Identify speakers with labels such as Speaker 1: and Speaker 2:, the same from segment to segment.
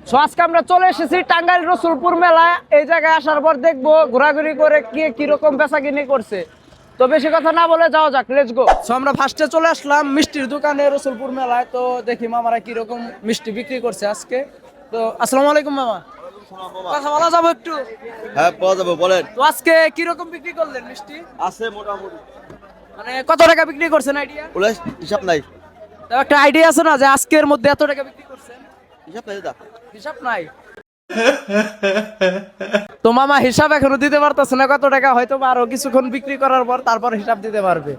Speaker 1: So আজকে আমরা চলে এসেছি টাঙ্গাইল রসুলপুর মেলায়। এই জায়গায় আসার পর দেখবো ঘোরাঘুরি করে কে কিরকম বেচাকিনি করছে। তো বেশি কথা না বলে যাওয়া যাক, লেটস গো। সো আমরা ফার্স্টে চলে আসলাম মিষ্টির দোকানে রসুলপুর মেলায়। তো দেখি মামারা কিরকম মিষ্টি বিক্রি করছে আজকে। তো আসসালামু আলাইকুম মামা, কথা বলা যাবো একটু?
Speaker 2: হ্যাঁ পাওয়া যাবে, বলেন।
Speaker 1: তো আজকে কিরকম বিক্রি করলেন মিষ্টি?
Speaker 2: আছে মোটামুটি,
Speaker 1: মানে কত টাকা বিক্রি করছেন আইডিয়া?
Speaker 2: বলে হিসাব নাই।
Speaker 1: তো একটা আইডিয়া আছে না যে আজকের মধ্যে এত টাকা বিক্রি করছেন?
Speaker 2: হিসাব নাই দাদা।
Speaker 1: হিসাব নাই। তো মামা হিসাব এখনো দিতে পারতেছে না কত টাকা, হয়তো বা আরো কিছুক্ষণ বিক্রি করার পর তারপর হিসাব দিতে পারবে।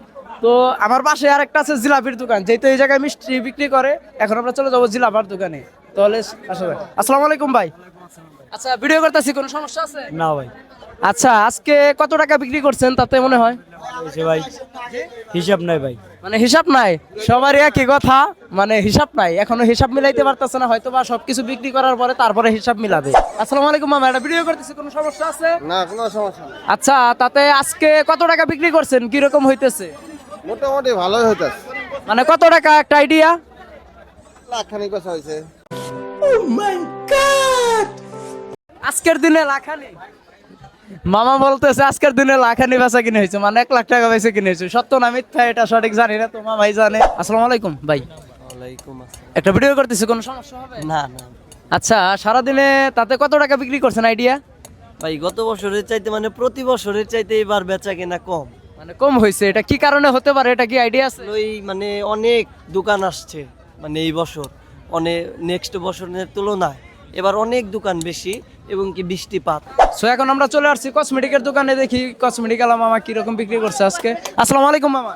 Speaker 1: তো আমার পাশে আরেকটা আছে জিলাপির দোকান, যেহেতু এই জায়গায় মিষ্টি বিক্রি করে। এখন আমরা চলে যাবো জিলাপার দোকানে। তাহলে আসসালামু আলাইকুম ভাই। আচ্ছা, ভিডিও করতেছি, কোনো সমস্যা আছে?
Speaker 3: না ভাই,
Speaker 1: আচ্ছা, আজকে কত টাকা বিক্রি করছেন তাতে মনে হয়?
Speaker 3: হয়েছে ভাই, হিসাব নাই ভাই।
Speaker 1: মানে হিসাব নাই, সবারই একই কথা, মানে হিসাব নাই, এখনো হিসাব মিলাইতে পারতেছে না। হয়তো বা সবকিছু বিক্রি করার পরে তারপরে হিসাব মিলাবে। আসসালামু আলাইকুম মামা, এটা ভিডিও করতেছি, কোনো সমস্যা আছে?
Speaker 2: না, কোনো সমস্যা নেই।
Speaker 1: আচ্ছা, তাতে আজকে কত টাকা বিক্রি করছেন, কিরকম হইতেছে?
Speaker 2: মোটামুটি ভালোই হইতাছে।
Speaker 1: মানে কত টাকা একটা আইডিয়া?
Speaker 2: লাখখানিক বেচা হয়েছে।
Speaker 1: আজকের দিনে লাখানি? মামা বলতেছে আজকের দিনে লাখানি বেচা কিনে হয়েছে, মানে 1 লাখ টাকা বেচে কিনে হয়েছে। সত্য না মিথ্যা এটা সঠিক জানি না, তো মামাই জানে। আসসালামু আলাইকুম ভাই,
Speaker 3: ওয়ালাইকুম আসসালাম।
Speaker 1: একটা ভিডিও করতেছি, কোনো সমস্যা হবে?
Speaker 3: না না
Speaker 1: আচ্ছা, সারাদিনে তাতে কত টাকা বিক্রি করছেন আইডিয়া?
Speaker 3: ভাই, গত বছরের চাইতে মানে প্রতি বছরের চাইতে এবার বেচা কেনা কম।
Speaker 1: মানে কম হয়েছে, এটা কি কারণে হতে পারে, এটা কি আইডিয়া আছে?
Speaker 3: ওই মানে অনেক দোকান আসছে, মানে এই বছর অনেক নেক্সট বছরের তুলনায় এবার অনেক দোকান বেশি এবং কি বৃষ্টিপাত।
Speaker 1: সো এখন আমরা চলে আসছি কসমেটিকের দোকানে, দেখি কসমেটিক আলা মামা কিরকম বিক্রি করছে আজকে। আসসালামু আলাইকুম মামা,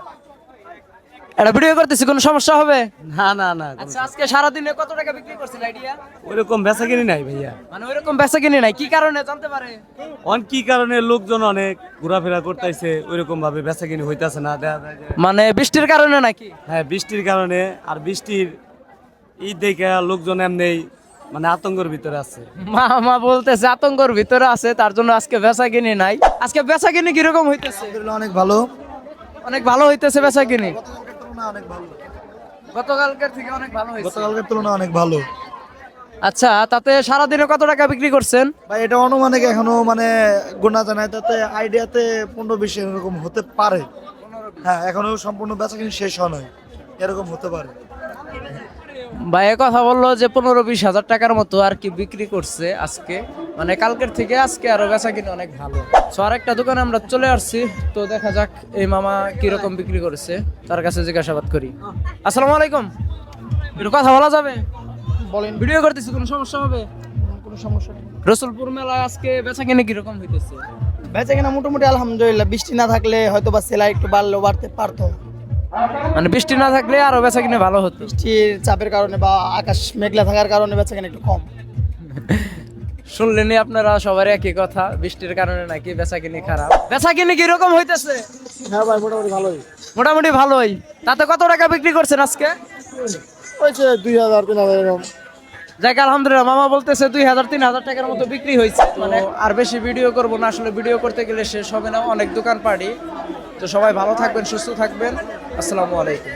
Speaker 1: এটা ভিডিও করতেছি, কোনো সমস্যা হবে?
Speaker 3: না না না,
Speaker 1: আচ্ছা, আজকে সারাদিনে কত টাকা বিক্রি করছেন আইডিয়া?
Speaker 3: ওইরকম বেচা কিনি নাই ভাইয়া।
Speaker 1: মানে ওইরকম বেচা কিনে নাই, কি কারণে জানতে পারে?
Speaker 4: কি কারণে লোকজন অনেক ঘোরাফেরা করতেছে, ওইরকম ভাবে বেচা কিনি হইতাছে না, দেখা যায় যে
Speaker 1: মানে বৃষ্টির কারণে নাকি?
Speaker 4: হ্যাঁ বৃষ্টির কারণে। আর বৃষ্টির ঈদ দেখে লোকজন এমনি মানে আতঙ্কের ভিতরে আছে।
Speaker 1: মামা বলতেছে আতঙ্কর ভিতরে আছে, তার জন্য আজকে বেচা কিনি নাই। আজকে বেচা কিনি কিরকম হইতেছে?
Speaker 2: অনেক ভালো।
Speaker 1: অনেক ভালো হইতেছে বেচা কিনি,
Speaker 2: অনেক ভালো।
Speaker 1: গতকালকের থেকে অনেক ভালো হয়েছে।
Speaker 2: গতকালকের তুলনায় অনেক ভালো।
Speaker 1: আচ্ছা, তাতে সারাদিনে কত টাকা বিক্রি করছেন?
Speaker 5: ভাই এটা অনুমানিক এখনো মানে গোনা জানায়, তাতে আইডিয়াতে 15-20 এরকম হতে পারে। হ্যাঁ, এখনো সম্পূর্ণ বেচা কিন্তু শেষ হয় নাই, এরকম হতে পারে।
Speaker 1: ভাই কথা বললো যে 15-20 হাজার টাকার মতো আর কি বিক্রি করছে আজকে, মানে কালকের থেকে আজকে আরো বেচা কিনে অনেক ভালো। সো আরেকটা দোকানে আমরা চলে আসছি, তো দেখা যাক এই মামা কিরকম বিক্রি করেছে, তার কাছে জিজ্ঞাসাবাদ করি। আসসালামু আলাইকুম, একটু কথা বলা যাবে?
Speaker 5: বলেন।
Speaker 1: ভিডিও করতেছি, কোনো সমস্যা হবে?
Speaker 5: কোনো সমস্যা নেই।
Speaker 1: রসুলপুর মেলায় আজকে বেচা কিনে কিরকম হইতেছে?
Speaker 5: বেচা কিনা মোটামুটি আলহামদুলিল্লাহ, বৃষ্টি না থাকলে হয়তো বা সেলাই একটু বাড়তে পারতো।
Speaker 1: মানে বৃষ্টি না থাকলে আরো বেচা কিনে ভালো হতো।
Speaker 5: বৃষ্টির চাপের কারণে বা আকাশ মেঘলা থাকার কারণে বেচা কিনা একটু কম।
Speaker 1: শুনলেনি আপনারা, সবার একই কথা, বৃষ্টির কারণে নাকি বেচা কিনে খারাপ। বেচা কিনে কিরকম হইতেছে?
Speaker 5: হ্যাঁ ভাই, মোটামুটি ভালোই
Speaker 1: মোটামুটি ভালোই। তাতে কত টাকা বিক্রি করছেন আজকে?
Speaker 5: হয়েছে, 2000-3000 এরকম।
Speaker 1: যাক আলহামদুলিল্লাহ, মামা বলতেছে 2000-3000 টাকার মতো বিক্রি হয়েছে। মানে আর বেশি ভিডিও করবো না, আসলে ভিডিও করতে গেলে শেষ হবে না, অনেক দোকান পাড়ি। তো সবাই ভালো থাকবেন, সুস্থ থাকবেন, আসসালামু আলাইকুম।